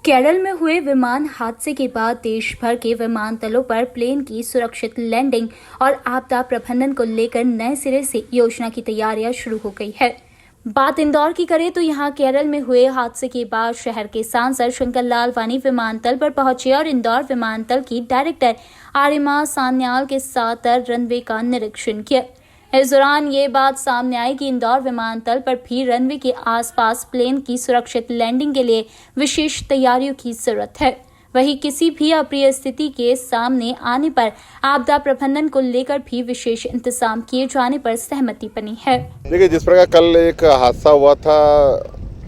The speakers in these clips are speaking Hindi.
केरल में हुए विमान हादसे के बाद देश भर के विमानतलों पर प्लेन की सुरक्षित लैंडिंग और आपदा प्रबंधन को लेकर नए सिरे से योजना की तैयारियां शुरू हो गई है। बात इंदौर की करें तो यहां केरल में हुए हादसे के बाद शहर के सांसद शंकर लालवानी विमानतल पर पहुंचे और इंदौर विमानतल की डायरेक्टर आर्यमा सान्याल के साथ रनवे का निरीक्षण किया। इस दौरान ये बात सामने आई कि इंदौर विमानतल पर भी रनवे के आसपास प्लेन की सुरक्षित लैंडिंग के लिए विशेष तैयारियों की जरूरत है। वहीं किसी भी अप्रिय स्थिति के सामने आने पर आपदा प्रबंधन को लेकर भी विशेष इंतजाम किए जाने पर सहमति बनी है। देखिए, जिस प्रकार कल एक हादसा हुआ था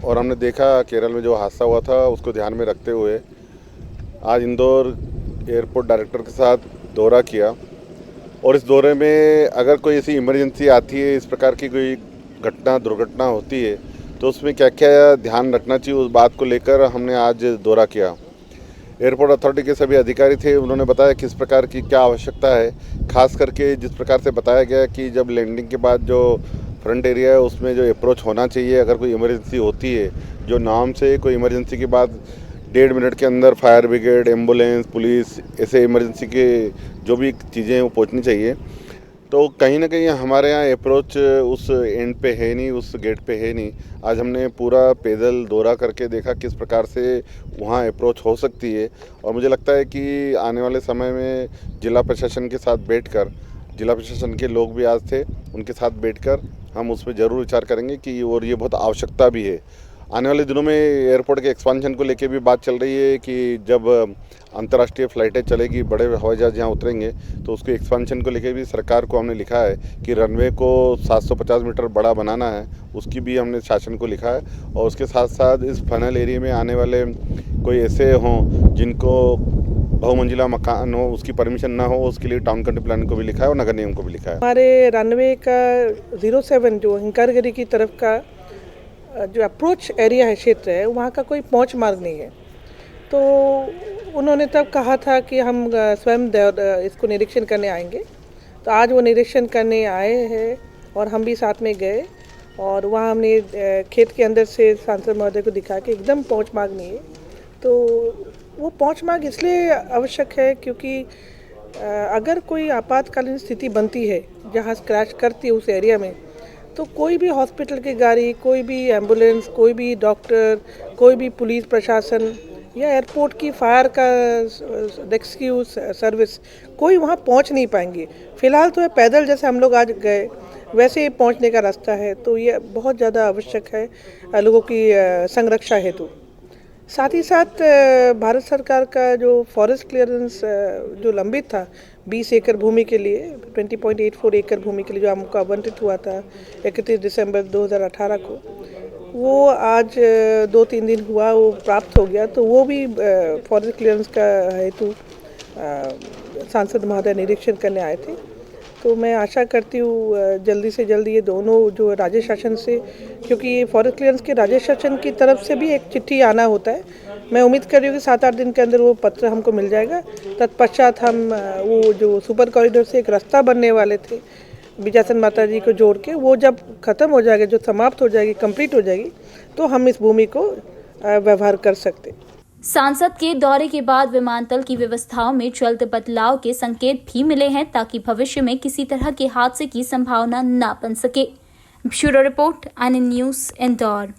और हमने देखा केरल में जो हादसा हुआ था उसको ध्यान में रखते हुए आज इंदौर एयरपोर्ट डायरेक्टर के साथ दौरा किया और इस दौरे में अगर कोई ऐसी इमरजेंसी आती है, इस प्रकार की कोई दुर्घटना होती है तो उसमें क्या क्या ध्यान रखना चाहिए उस बात को लेकर हमने आज दौरा किया। एयरपोर्ट अथॉरिटी के सभी अधिकारी थे, उन्होंने बताया किस प्रकार की क्या आवश्यकता है। खास करके जिस प्रकार से बताया गया कि जब लैंडिंग के बाद जो फ्रंट एरिया है उसमें जो अप्रोच होना चाहिए, अगर कोई इमरजेंसी होती है, जो नाम से कोई इमरजेंसी के बाद 1.5 मिनट के अंदर फायर ब्रिगेड, एम्बुलेंस, पुलिस, ऐसे इमरजेंसी के जो भी चीज़ें हैं वो पहुंचनी चाहिए। तो कहीं ना कहीं हमारे यहाँ अप्रोच उस एंड पे है नहीं, उस गेट पे है नहीं। आज हमने पूरा पैदल दौरा करके देखा किस प्रकार से वहाँ अप्रोच हो सकती है और मुझे लगता है कि आने वाले समय में जिला प्रशासन के साथ बैठकर, जिला प्रशासन के लोग भी आज थे, उनके साथ बैठकर हम उस पर ज़रूर विचार करेंगे कि और ये बहुत आवश्यकता भी है। आने वाले दिनों में एयरपोर्ट के एक्सपांशन को लेके भी बात चल रही है कि जब अंतर्राष्ट्रीय फ़्लाइटें चलेगी, बड़े हवाई जहाज़ यहाँ उतरेंगे तो उसके एक्सपांशन को लेके भी सरकार को हमने लिखा है कि रनवे को 750 मीटर बड़ा बनाना है, उसकी भी हमने शासन को लिखा है। और उसके साथ साथ इस फनल एरिया में आने वाले कोई ऐसे हों जिनको बहुमंजिला मकान हो, उसकी परमिशन ना हो, उसके लिए टाउन कंट्री प्लान को भी लिखा है और नगर निगम को भी लिखा है। हमारे रनवे का 07 जो हिंकारगिरी की तरफ का जो अप्रोच एरिया है, क्षेत्र है, वहाँ का कोई पहुँच मार्ग नहीं है। तो उन्होंने तब कहा था कि हम स्वयं इसको निरीक्षण करने आएंगे। तो आज वो निरीक्षण करने आए हैं और हम भी साथ में गए और वहाँ हमने खेत के अंदर से सांसद महोदय को दिखा कि एकदम पहुँच मार्ग नहीं है। तो वो पहुँच मार्ग इसलिए आवश्यक है क्योंकि अगर कोई आपातकालीन स्थिति बनती है, जहाज़ क्रैश करती है उस एरिया में, तो कोई भी हॉस्पिटल की गाड़ी, कोई भी एम्बुलेंस, कोई भी डॉक्टर, कोई भी पुलिस प्रशासन या एयरपोर्ट की फायर का रेस्क्यू सर्विस, कोई वहाँ पहुँच नहीं पाएंगे। फ़िलहाल तो पैदल जैसे हम लोग आज गए वैसे ही पहुँचने का रास्ता है। तो ये बहुत ज़्यादा आवश्यक है लोगों की संरक्षा हेतु। साथ ही साथ भारत सरकार का जो फॉरेस्ट क्लियरेंस जो लंबित था 20 एकड़ भूमि के लिए, 20.84 एकड़ भूमि के लिए जो हमको आवंटित हुआ था 31 दिसंबर 2018 को, वो आज 2-3 दिन हुआ वो प्राप्त हो गया। तो वो भी फॉरेस्ट क्लियरेंस का हेतु सांसद महोदय निरीक्षण करने आए थे। तो मैं आशा करती हूँ जल्दी से जल्दी ये दोनों जो राज्य शासन से, क्योंकि ये फॉरेस्ट क्लियरेंस के राज्य शासन की तरफ से भी एक चिट्ठी आना होता है। मैं उम्मीद कर रही हूँ कि 7-8 दिन के अंदर वो पत्र हमको मिल जाएगा। तत्पश्चात हम वो जो सुपर कॉरिडोर से एक रास्ता बनने वाले थे बिजासन माता जी को जोड़ के, वो जब ख़त्म हो जाएगा, जो समाप्त हो जाएगी, कंप्लीट हो जाएगी, तो हम इस भूमि को व्यवहार कर सकते। सांसद के दौरे के बाद विमानतल की व्यवस्थाओं में जल्द बदलाव के संकेत भी मिले हैं ताकि भविष्य में किसी तरह के हादसे की संभावना न बन सके। ब्यूरो रिपोर्ट, आनंद न्यूज़, इंदौर।